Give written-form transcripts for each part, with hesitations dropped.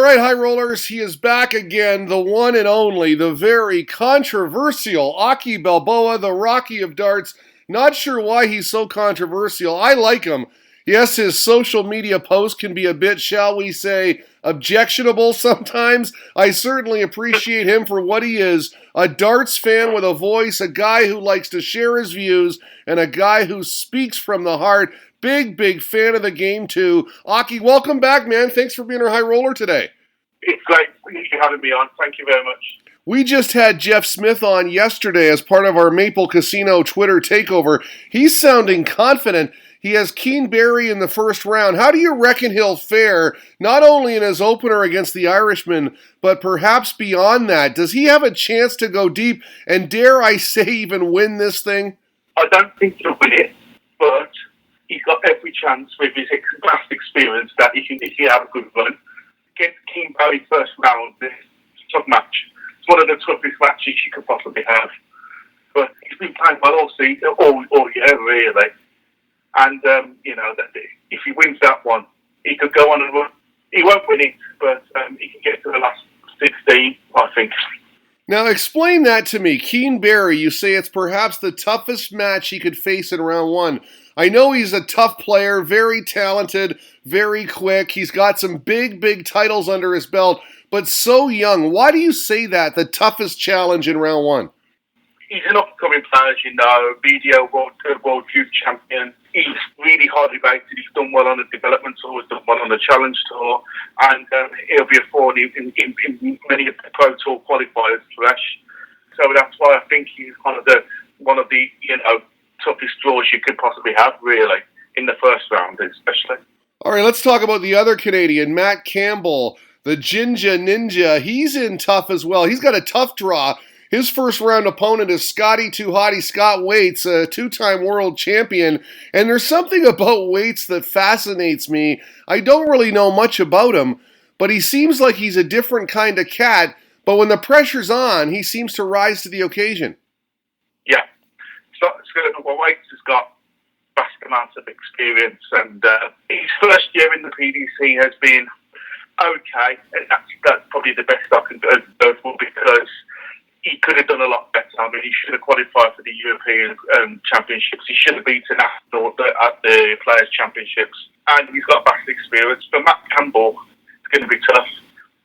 right, High Rollers, he is back again, the one and only, the very controversial OCHE Balboa, the Rocky of darts. Not sure why he's so controversial. I like him. Yes, his social media posts can be a bit, shall we say, objectionable sometimes. I certainly appreciate him for what he is, a darts fan with a voice, a guy who likes to share his views, and a guy who speaks from the heart. Big fan of the game, too. OCHE, welcome back, man. Thanks for being our high roller today. It's great. Thank you for having me on. Thank you very much. We just had Jeff Smith on yesterday as part of our Maple Casino Twitter takeover. He's sounding confident. He has Keenbarry in the first round. How do you reckon he'll fare, not only in his opener against the Irishman, but perhaps beyond that? Does he have a chance to go deep and, dare I say, even win this thing? I don't think he'll win it, but he's got every chance with his vast experience that he can have a good run. Against Keenbarry first round, this tough match. It's one of the toughest matches you could possibly have. But he's been playing well all season, all year, really. And, that if he wins that one, he could go on and run. He won't win it, but he can get to the last 16, I think. Now, explain that to me. Keenbarry, you say it's perhaps the toughest match he could face in round one. I know he's a tough player, very talented, very quick. He's got some big titles under his belt, but so young. Why do you say that, the toughest challenge in round one? He's an up-and-coming player, as you know, BDO World Youth Champion. He's really highly rated. He's done well on the development tour, he's done well on the Challenge Tour, and he'll be a thorn in many of the Pro Tour qualifiers fresh. So that's why I think he's one of the toughest draws you could possibly have, really, in the first round, especially. All right, let's talk about the other Canadian, Matt Campbell, the Ginger Ninja. He's in tough as well. He's got a tough draw. His first round opponent is Scotty Too Hottie Scott Waits, a two-time world champion. And there's something about Waits that fascinates me. I don't really know much about him, but he seems like he's a different kind of cat. But when the pressure's on, he seems to rise to the occasion. Yeah. Waits has got vast amounts of experience, and his first year in the PDC has been okay. And that's probably the best I can go for, because he could have done a lot better. I mean, he should have qualified for the European Championships. He should have beaten Astor at the Players' Championships. And he's got vast experience. For Matt Campbell, it's going to be tough,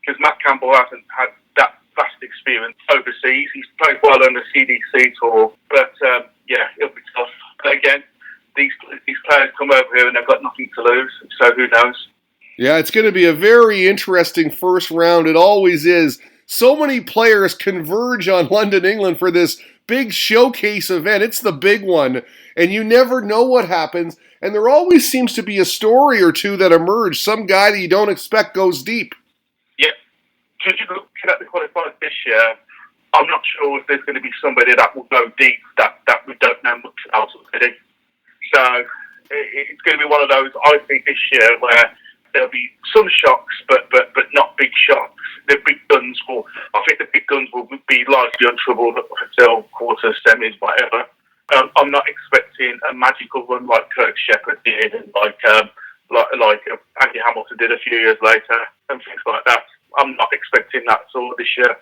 because Matt Campbell hasn't had that vast experience overseas. He's played well on the CDC tour, but it'll be tough. But again, these players come over here and they've got nothing to lose, so who knows? Yeah, it's going to be a very interesting first round. It always is. So many players converge on London, England for this big showcase event. It's the big one, and you never know what happens. And there always seems to be a story or two that emerge. Some guy that you don't expect goes deep. Yeah. Because you look at the qualifiers this year, I'm not sure if there's going to be somebody that will go deep that we don't know much about already. So it's going to be one of those, I think, this year where there'll be some shocks, but not big shocks. I think the big guns will be largely untroubled until quarters, semis, whatever. I'm not expecting a magical run like Kirk Shepherd did, and like Andy Hamilton did a few years later, and things like that. I'm not expecting that at all this year.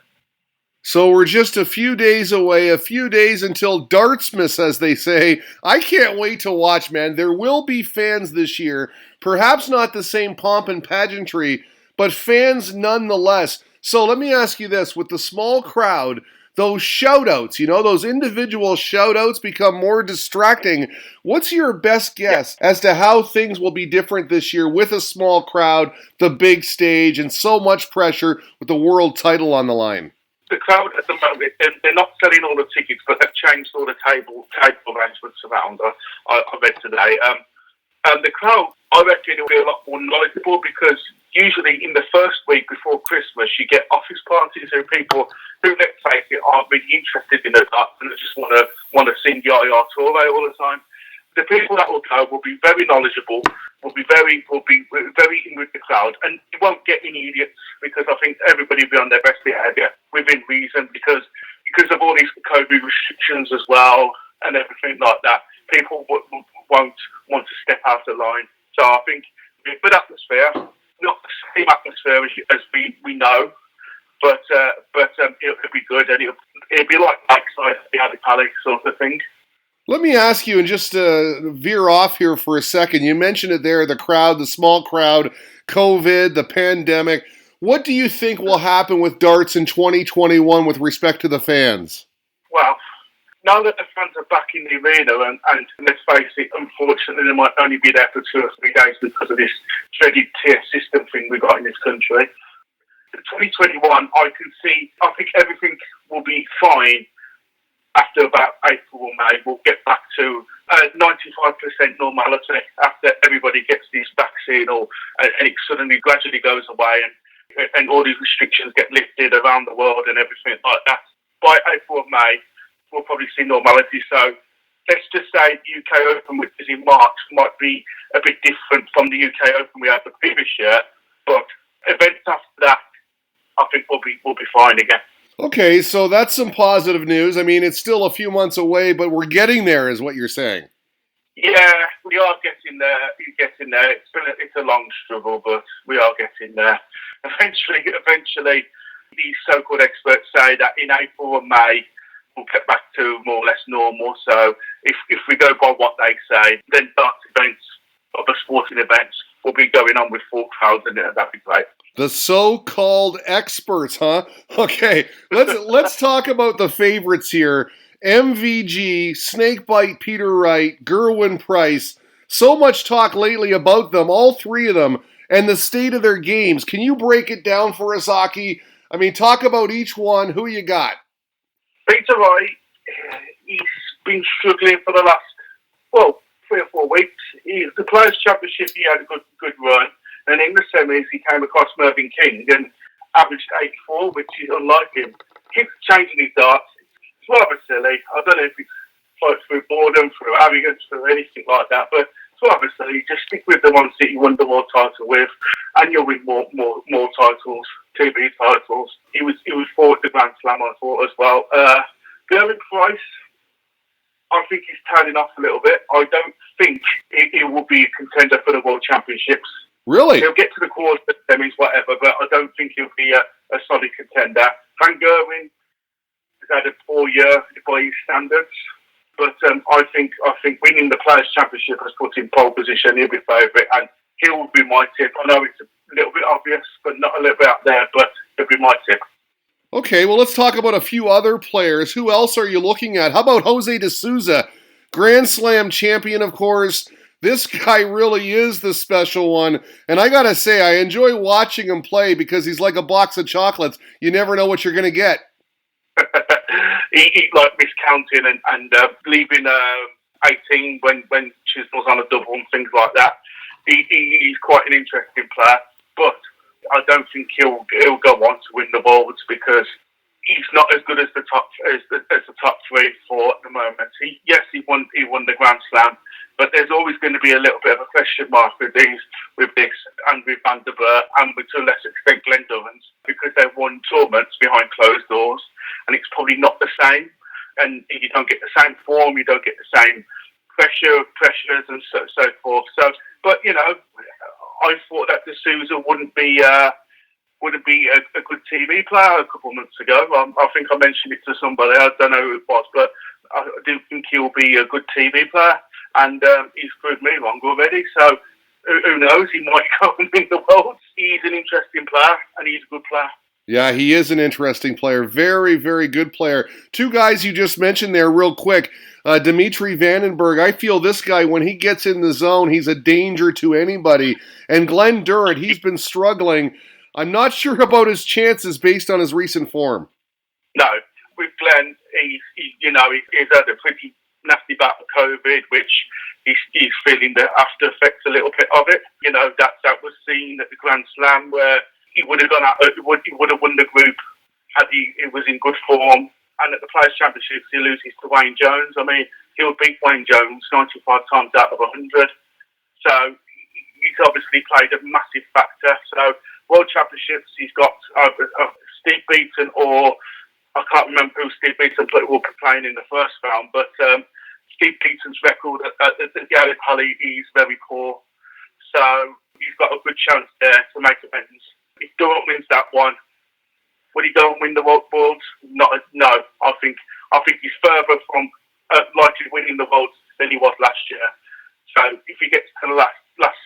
So we're just a few days away, a few days until Dartsmas, as they say. I can't wait to watch, man. There will be fans this year. Perhaps not the same pomp and pageantry, but fans nonetheless. So let me ask you this. With the small crowd, those shout-outs, those individual shout-outs become more distracting. What's your best guess as to how things will be different this year with a small crowd, the big stage, and so much pressure with the world title on the line? The crowd at the moment, they're not selling all the tickets, but they've changed all the table arrangements around. I read today. And the crowd, I reckon, will be a lot more noticeable, because usually in the first week before Christmas, you get office parties and people who, let's face it, aren't really interested in the darts and just want to sing Yaya Toure all the time. The people that will go will be very knowledgeable, will be very in with the crowd, and you won't get any idiots, because I think everybody will be on their best behaviour within reason, because of all these COVID restrictions as well and everything like that. People won't want to step out of line. So I think a good atmosphere, not same atmosphere as we know, but it'll be good, and it'll be like backside the Alley Pally sort of thing. Let me ask you, and just veer off here for a second. You mentioned it there, the crowd, the small crowd, COVID, the pandemic. What do you think will happen with darts in 2021 with respect to the fans? Well, now that the fans are back in the arena, and let's face it, unfortunately, they might only be there for 2 or 3 days because of this dreaded tier system thing we've got in this country. 2021, I think everything will be fine. After about April or May, we'll get back to 95% normality after everybody gets this vaccine, and it suddenly gradually goes away, and all these restrictions get lifted around the world and everything like that. By April or May, we'll probably see normality. So let's just say the UK Open, which is in March, might be a bit different from the UK Open we had the previous year, but events after that, I think we'll be fine again. Okay, so that's some positive news. I mean, it's still a few months away, but we're getting there, is what you're saying. Yeah, we are getting there. We're getting there. It's a long struggle, but we are getting there. Eventually, these so-called experts say that in April or May, we'll get back to more or less normal. So if we go by what they say, then darts events, other sporting events, will be going on with full crowds, and that'd be great. The so-called experts, huh? Okay, let's talk about the favorites here. MVG, Snakebite Peter Wright, Gerwen Price. So much talk lately about them, all three of them, and the state of their games. Can you break it down for us, Aki? I mean, talk about each one. Who you got? Peter Wright, he's been struggling for the last, 3 or 4 weeks. The Players' Championship, he had a good run. And in the semis, he came across Mervyn King and averaged 84, which is unlike him. Keeps changing his darts. It's rather silly. I don't know if it's like through boredom, through arrogance, through anything like that, but it's rather silly. Just stick with the ones that you won the world title with, and you'll win more titles, TV titles. He was forward to Grand Slam, I thought, as well. Gerwen Price, I think he's turning off a little bit. I don't think he will be a contender for the World Championships. Really? He'll get to the quarters, semis, whatever, but I don't think he'll be a solid contender. Van Gerwen has had a poor year by his standards, but I think winning the Players' Championship has put him in pole position. He'll be favourite, and he will be my tip. I know it's a little bit obvious, but not a little bit out there, but he'll be my tip. Okay, well, let's talk about a few other players. Who else are you looking at? How about Jose de Souza? Grand Slam champion, of course. This guy really is the special one. And I got to say, I enjoy watching him play because he's like a box of chocolates. You never know what you're going to get. he like miscounting and leaving 18 when Chisnell's on a double and things like that. He's quite an interesting player. But I don't think he'll go on to win the Worlds because he's not as good as the top three for at the moment. He won the Grand Slam, but there's always going to be a little bit of a question mark with this and with Van der Bergh and with to a lesser extent Glenn Durrance because they've won tournaments behind closed doors, and it's probably not the same. And you don't get the same form, you don't get the same pressures and so forth. So, but I thought that de Souza wouldn't be a good TV player a couple of months ago. I think I mentioned it to somebody. I don't know who it was, but I do think he'll be a good TV player, and he's proved me wrong already. So who knows? He might go and win the world. He's an interesting player, and he's a good player. Yeah, he is an interesting player. Very, very good player. Two guys you just mentioned there real quick. Dimitri Vandenberg, I feel this guy, when he gets in the zone, he's a danger to anybody. And Glenn Durrant, he's been struggling. I'm not sure about his chances based on his recent form. No, with Glenn, he's had a pretty nasty bout of COVID, which he's feeling the after effects a little bit of it. That was seen at the Grand Slam where he would have gone out. He would have won the group had he was in good form. And at the Players' Championships, he loses to Wayne Jones. I mean, he'll beat Wayne Jones 95 times out of 100. So he's obviously played a massive factor. So World Championships, he's got Steve Beaton, or I can't remember who Steve Beaton will be playing in the first round. But Steve Beaton's record at the Alley Pally is very poor. So he's got a good chance there to make events one. Would he go and win the Worlds? No. I think he's further from likely winning the Worlds than he was last year. So if he gets to the last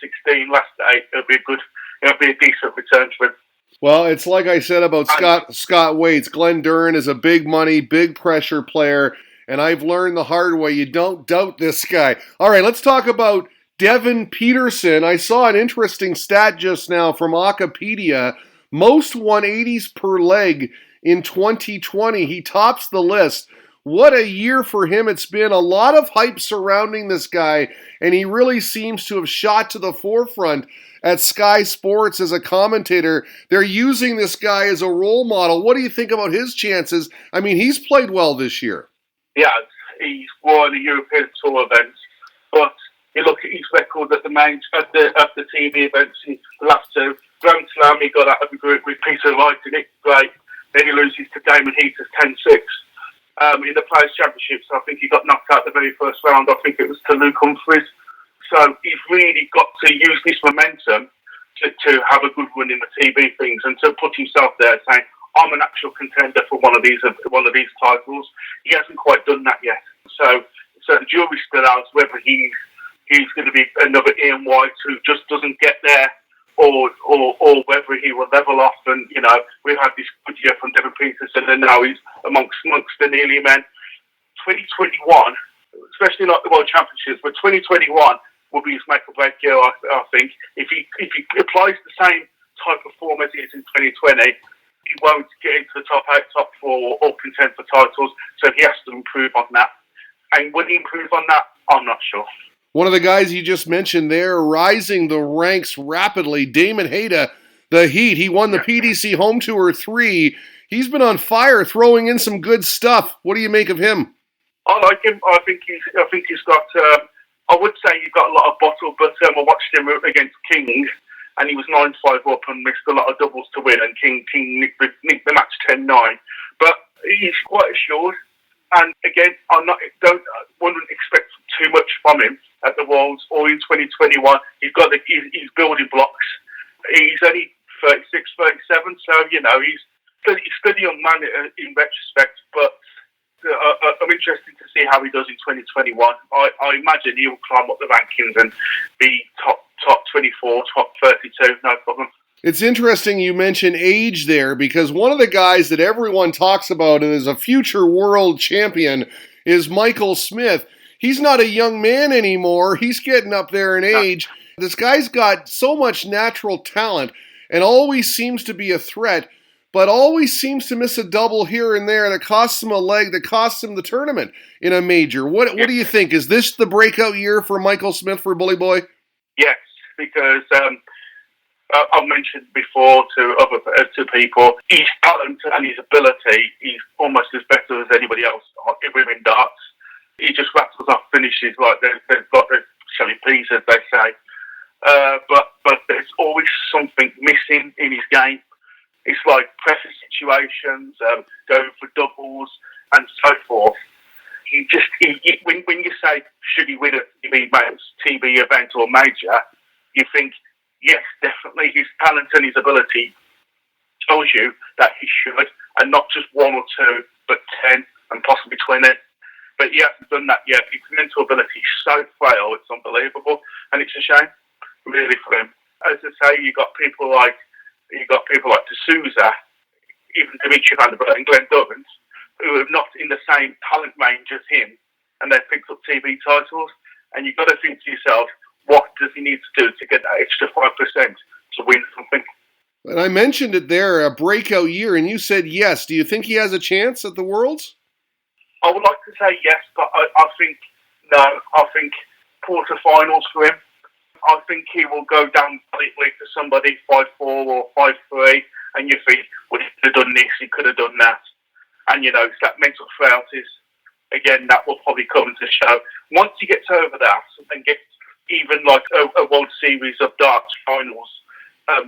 16, last 8, it'll be a decent return for him. Well, it's like I said about Scott Waits. Glenn Duran is a big money, big pressure player, and I've learned the hard way. You don't doubt this guy. All right, let's talk about Devon Petersen. I saw an interesting stat just now from Wikipedia. Most 180s per leg in 2020. He tops the list. What a year for him it's been. A lot of hype surrounding this guy, and he really seems to have shot to the forefront at Sky Sports as a commentator. They're using this guy as a role model. What do you think about his chances? I mean, he's played well this year. Yeah, he's won the European Tour events, but you look at his record at the TV events, the last 2. Grand Slam, he got out of the group with Peter Wright in it, great. Then he loses to Damon Heater's 10-6. In the Players' Championships, I think he got knocked out the very first round. I think it was to Luke Humphries. So he's really got to use this momentum to have a good run in the TV things and to put himself there saying, I'm an actual contender for one of these titles. He hasn't quite done that yet. So the jury's still out whether he's going to be another Ian White who just doesn't get there, or whether he will level off. And we've had this good year from Devon Petersen, and now he's amongst the nearly men. 2021, especially like the World Championships, but 2021 will be his make or break year. I think if he applies the same type of form as he is in 2020, he won't get into the top 8, top 4, or contend for titles. So he has to improve on that. And will he improve on that? I'm not sure. One of the guys you just mentioned there, rising the ranks rapidly, Damon Hayda, the Heat. He won the PDC Home Tour 3. He's been on fire, throwing in some good stuff. What do you make of him? I like him. I think he's got. I would say he's got a lot of bottle, but I watched him against King, and he was 9-5 up and missed a lot of doubles to win, and King nicked the match 10-9. But he's quite assured. And again, wouldn't expect too much from him at the Worlds or in 2021. He's building blocks. He's only 36, 37, so he's still a young man in retrospect. But I'm interested to see how he does in 2021. I imagine he will climb up the rankings and be top 24, top 32, no problem. It's interesting you mention age there, because one of the guys that everyone talks about and is a future world champion is Michael Smith. He's not a young man anymore. He's getting up there in age. This guy's got so much natural talent and always seems to be a threat, but always seems to miss a double here and there that costs him a leg, that costs him the tournament in a major. What do you think? Is this the breakout year for Michael Smith for Bully Boy? Yes, because I've mentioned before to people, his talent and his ability, he's almost as better as anybody else within darts. He just rattles off finishes like they've got the Shelly Peas, as they say. But there's always something missing in his game. It's like pressure situations, going for doubles, and so forth. When you say, should he win a TV event or major, you think, yes, definitely, his talent and his ability tells you that he should, and not just 1 or 2, but 10 and possibly 20. But he hasn't done that yet. His mental ability is so frail, it's unbelievable, and it's a shame, really, for him. As I say, you've got people like Souza, even Dimitri and Glenn Duggins, who are not in the same talent range as him, and they've picked up TV titles. And you've got to think to yourself, what does he need to do to get that extra 5% to win something? And I mentioned it there, a breakout year, and you said yes. Do you think he has a chance at the Worlds? I would like to say yes, but I think no. I think quarterfinals for him. I think he will go down completely to somebody 5-4 or 5-3, and you think, well, he could have done this, he could have done that. And, it's that mental frailties. Again, that will probably come into show. Once he gets over that and gets even like a World Series of darts finals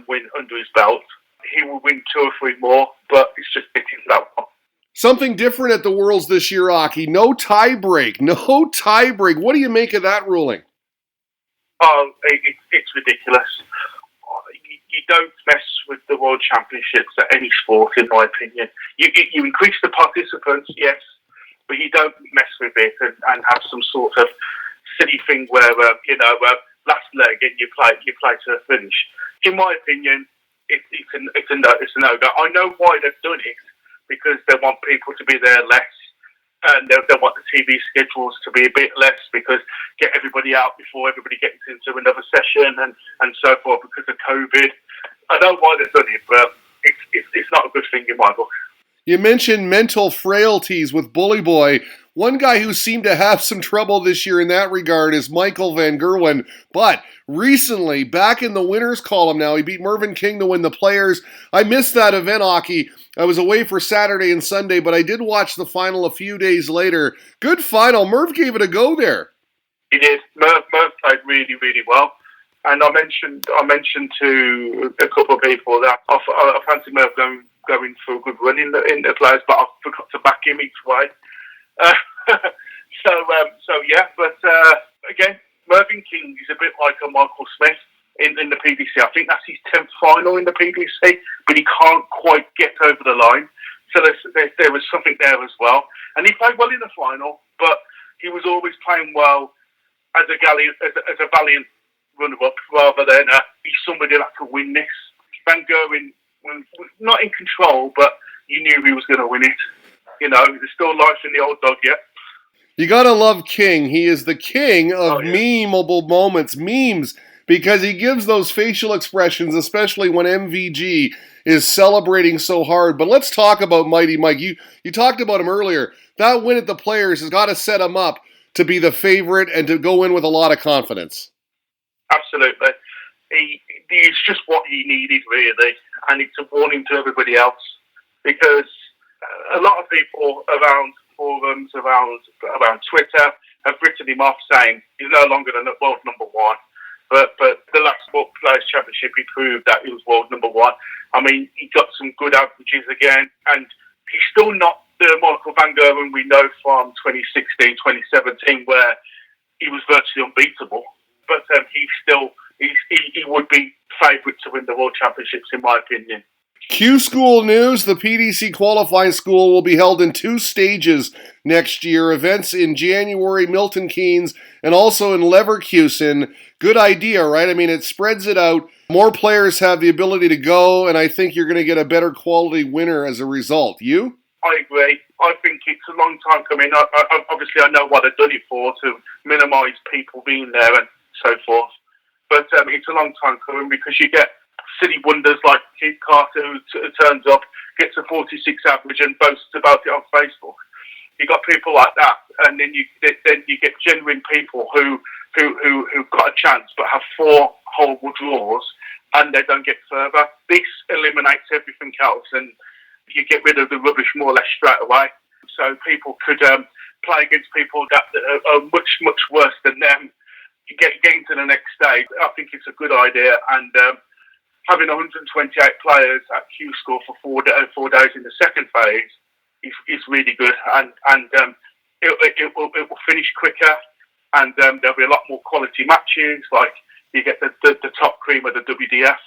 win under his belt, he will win 2 or 3 more, but it's just getting to that one. Something different at the Worlds this year, Aki. No tie break. What do you make of that ruling? Oh, it's ridiculous. you don't mess with the World Championships at any sport, in my opinion. You increase the participants, yes, but you don't mess with it and have some sort of silly thing where last leg and you play to the finish. In my opinion, it's a no-go. I know why they've done it, because they want people to be there less, and they want the TV schedules to be a bit less, because get everybody out before everybody gets into another session and so forth because of COVID. I know why they've done it, but it's not a good thing in my book. You mentioned mental frailties with Bully Boy. One guy who seemed to have some trouble this year in that regard is Michael van Gerwen. But recently, back in the winners column now, he beat Mervyn King to win the Players. I missed that event, Ochy. I was away for Saturday and Sunday, but I did watch the final a few days later. Good final. Merv gave it a go there. He did. Merv played really, really well. And I mentioned to a couple of people that I fancy Merv going for a good run in the Players, but I forgot to back him each way. Again, Mervyn King is a bit like a Michael Smith in the PDC. I think that's his 10th final in the PDC, but he can't quite get over the line. So there was something there as well. And he played well in the final, but he was always playing well as a valiant runner-up rather than he's somebody that could win this. Van Gerwen was not in control, but you knew he was going to win it. There's still life in the old dog yet. You gotta love King. He is the king of memeable moments, memes, because he gives those facial expressions, especially when MVG is celebrating so hard. But let's talk about Mighty Mike. You talked about him earlier. That win at the Players has got to set him up to be the favorite and to go in with a lot of confidence. Absolutely. He's just what he needed, really, and it's a warning to everybody else, because a lot of people around forums, around Twitter, have written him off saying he's no longer the world number one. But the last World Players Championship, he proved that he was world number one. I mean, he got some good averages again, and he's still not the Michael van Gerwen we know from 2016, 2017, where he was virtually unbeatable. But he would be favourite to win the World Championships, in my opinion. Q School news, the PDC Qualifying School will be held in 2 stages next year. Events in January, Milton Keynes, and also in Leverkusen. Good idea, right? I mean, it spreads it out. More players have the ability to go, and I think you're going to get a better quality winner as a result. You? I agree. I think it's a long time coming. Obviously, I know what they've done it for, to minimise people being there and so forth. But it's a long time coming, because you get silly wonders like Keith Carter, who turns up, gets a 46 average and boasts about it on Facebook. You got people like that, and then you get genuine people who've got a chance but have 4 horrible draws and they don't get further. This eliminates everything else, and you get rid of the rubbish more or less straight away. So people could play against people that are much, much worse than them. You get into the next stage. I think it's a good idea, and having 128 players at Q School for 4 days in the second phase is really good, and it will finish quicker, and there'll be a lot more quality matches. Like you get the top cream of the WDF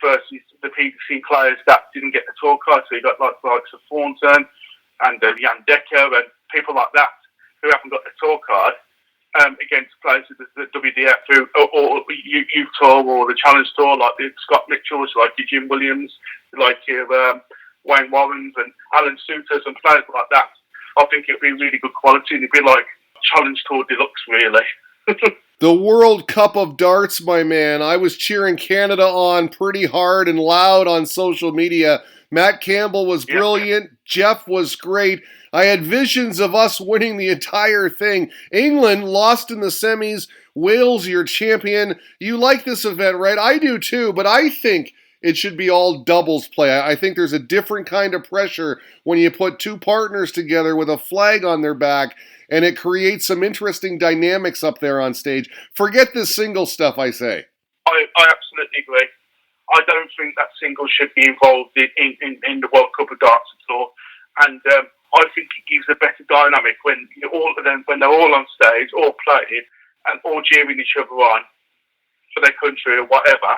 versus the PDC players that didn't get the tour card. So you got like the likes of Thornton and Jan Decker and people like that who haven't got the tour card. Against players of the WDF or youth tour or the Challenge Tour, like the Scott Mitchells, like your Jim Williams, like your Wayne Warrens and Alan Souters and players like that. I think it'd be really good quality, and it'd be like Challenge Tour Deluxe, really. The World Cup of Darts, my man. I was cheering Canada on pretty hard and loud on social media. Matt Campbell was brilliant. Jeff was great. I had visions of us winning the entire thing. England lost in the semis. Wales, your champion. You like this event, right? I do too, but I think it should be all doubles play. I think there's a different kind of pressure when you put 2 partners together with a flag on their back, and it creates some interesting dynamics up there on stage. Forget this single stuff, I say. I absolutely agree. I don't think that single should be involved in the World Cup of Darts at all. And I think it gives a better dynamic when they're all on stage, all playing, and all cheering each other on for their country or whatever.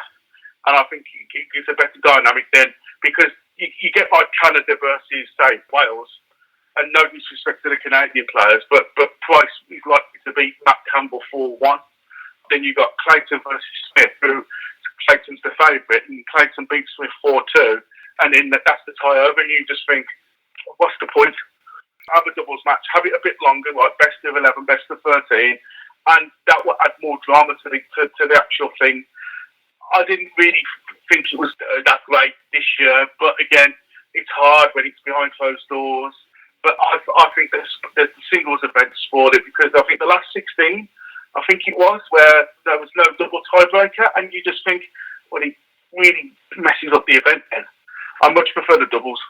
and I think it gives a better dynamic then, because you get like Canada versus, say, Wales, and no disrespect to the Canadian players, but Price is likely to beat Matt Campbell 4-1. Then you've got Clayton versus Smith, who Clayton's the favourite, and Clayton beats Smith 4-2, and then that's the tie over, and you just think, what's the point? Have a doubles match, have it a bit longer, like best of 11, best of 13, and that will add more drama to the actual thing. I didn't really think it was that great this year, but again, it's hard when it's behind closed doors. But I think there's the singles event spoiled it, because I think the last 16, I think it was, where there was no double tiebreaker, and you just think, well, it really messes up the event then. I much prefer the doubles.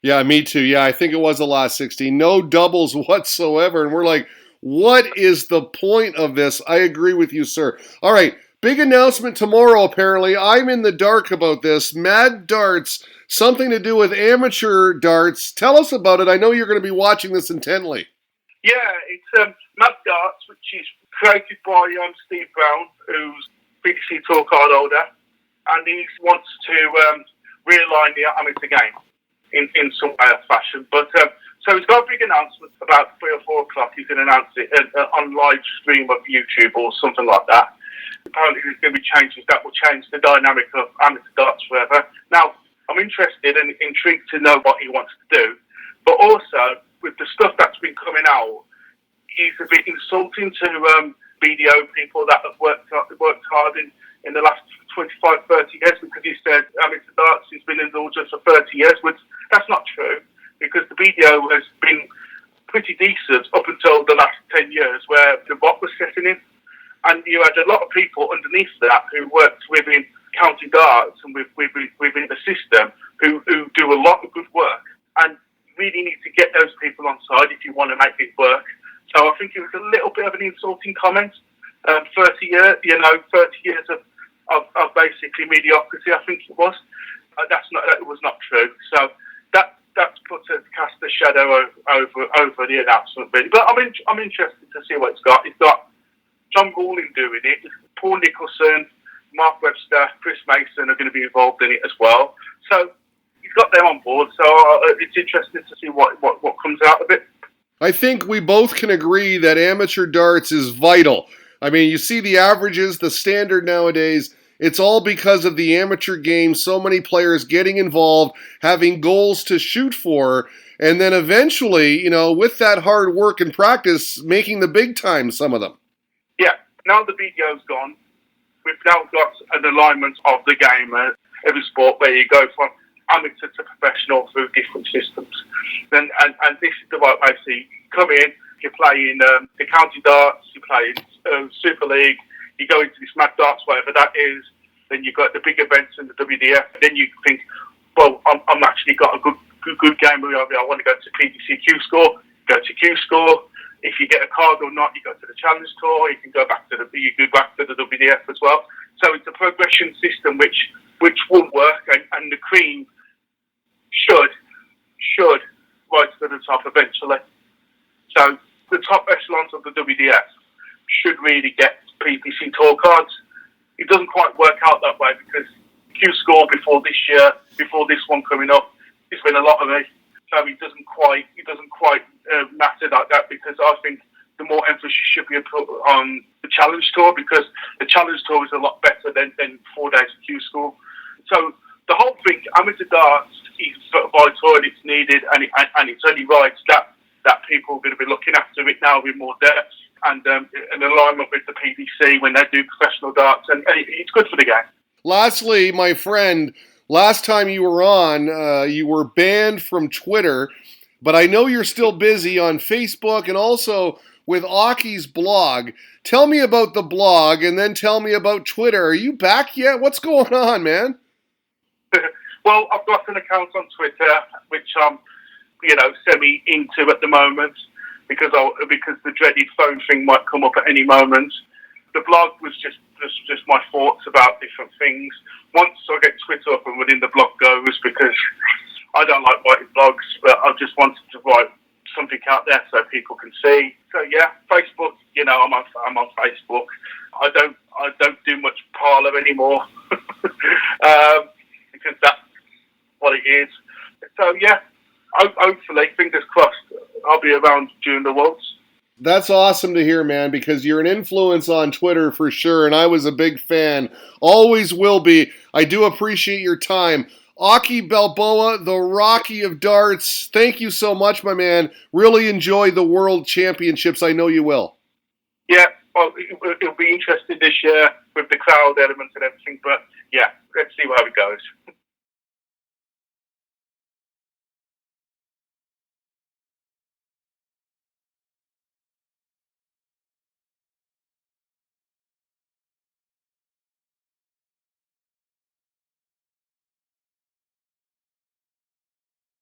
Yeah, me too. Yeah, I think it was the last 16. No doubles whatsoever. And we're like, what is the point of this? I agree with you, sir. All right, big announcement tomorrow, apparently. I'm in the dark about this. Mad Darts, something to do with amateur darts. Tell us about it. I know you're going to be watching this intently. Yeah, it's Mad Darts, which is created by Steve Brown, who's PDC Tour card holder, and he wants to realign the amateur game in some way or fashion. But so he's got a big announcement about 3 or 4 o'clock. He's going to announce it on live stream of YouTube or something like that. Apparently there's going to be changes that will change the dynamic of amateur darts forever. Now, I'm interested and intrigued to know what he wants to do. But also, with the stuff that's been coming out, he's a bit insulting to BDO people that have worked hard in the last 25, 30 years, because he said amateur darts has been indulgent for 30 years, which that's not true, because the BDO has been pretty decent up until the last 10 years, where the bot was setting in, and you had a lot of people underneath that who worked within county darts and within the system who do a lot of good work, and really need to get those people on side if you want to make it work. So I think it was a little bit of an insulting comment. 30 years of basically mediocrity, I think it was. That was not true. So that's cast a shadow over the announcement, really. But I'm interested to see what it's got. It's got John Goulding doing it. Paul Nicholson, Mark Webster, Chris Mason are going to be involved in it as well. So he's got them on board. So it's interesting to see what comes out of it. I think we both can agree that amateur darts is vital. I mean, you see the averages, the standard nowadays. It's all because of the amateur game. So many players getting involved, having goals to shoot for, and then eventually, with that hard work and practice, making the big time, some of them. Yeah, now the BDO's gone. We've now got an alignment of the game, every sport, where you go from amateur to professional through different systems. And this is the right way. So you come in, you're playing the county darts, you play Super League, you go into this Mad Darts, whatever that is, then you've got the big events in the WDF, then you think, well, I'm actually got a good game, I want to go to PDC Q Score, go to Q Score. If you get a card or not, you go to the Challenge Tour, you go back to the WDF as well. So it's a progression system which will work, and the cream should rise to the top eventually. So the top echelons of the WDF should really get PPC Tour cards. It doesn't quite work out that way, because Q Score before this one coming up, it's been a lot of it. So it doesn't quite matter like that, because I think the more emphasis should be put on the Challenge Tour, because the Challenge Tour is a lot better than 4 days of Q Score. So the whole thing, amateur darts, is sort of vital, and it's needed, and it's only right that people are going to be looking after it now with more depth and an alignment with the PDC when they do professional darts, and it's good for the game. Lastly, my friend, last time you were on, you were banned from Twitter, but I know you're still busy on Facebook and also with OCHE's blog. Tell me about the blog, and then tell me about Twitter. Are you back yet? What's going on, man? Well, I've got an account on Twitter, which I'm, semi into at the moment, because the dreaded phone thing might come up at any moment. The blog was just my thoughts about different things. Once I get Twitter up and running, the blog goes, because I don't like writing blogs, but I just wanted to write something out there so people can see. So yeah, Facebook, I'm on Facebook. I don't do much Parler anymore. because that's what it is. So yeah, hopefully, fingers crossed, I'll be around during the Worlds. That's awesome to hear, man, because you're an influence on Twitter for sure, and I was a big fan. Always will be. I do appreciate your time. OCHE Balboa, the Rocky of darts, thank you so much, my man. Really enjoy the World Championships. I know you will. Yeah, well, it'll be interesting this year with the crowd element and everything, but yeah, let's see how it goes.